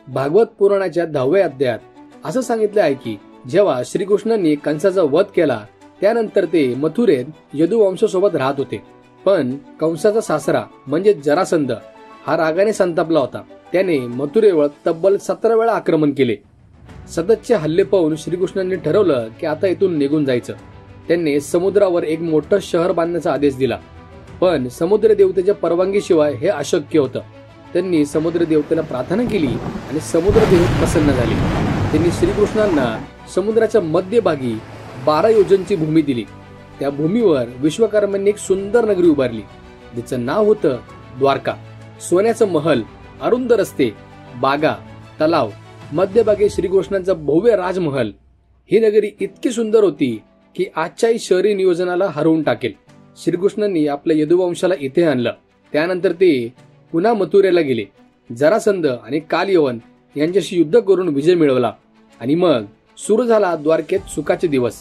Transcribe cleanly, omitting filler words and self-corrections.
भागवत पुराणाच्या 10व्या अध्यायात असं सांगितलं आहे की जेव्हा श्रीकृष्णांनी कंसाचा वध केला त्यानंतर ते मथुरेत यदुवंशासोबत राहत होते. पण कंसाचा सासरा म्हणजे जरासंध हा रागाने संतापला होता. त्याने मथुरेवर तब्बल 17 वेळा आक्रमण केले. सततचे हल्ले पाहून श्रीकृष्णांनी ठरवलं की आता इथून निघून जायचं. त्यांनी समुद्रावर एक मोठं शहर बांधण्याचा आदेश दिला. पण समुद्र देवतेच्या परवानगीशिवाय हे अशक्य होतं. त्यांनी समुद्र देवतेला प्रार्थना केली आणि समुद्र देव प्रसन्न झाले. त्यांनी श्रीकृष्णांना समुद्राच्या मध्यभागी 12 योजनची भूमी दिली. त्या भूमीवर विश्वकर्मांनी एक सुंदर नगरी उभारली जिचं नाव होतं द्वारका. सोन्याचं महल, अरुंद रस्ते, बागा, तलाव, मध्यभागी श्रीकृष्णांचा भव्य राजमहल. ही नगरी इतकी सुंदर होती की आजच्याही शहरी नियोजनाला हरवून टाकेल. श्रीकृष्णांनी आपल्या यदुवंशाला इथे आणलं. त्यानंतर ते पुन्हा मथुरेला गेले. जरासंध आणि कालयवन यांच्याशी युद्ध करून विजय मिळवला आणि मग सुरू झाला द्वारकेत सुखाचे दिवस.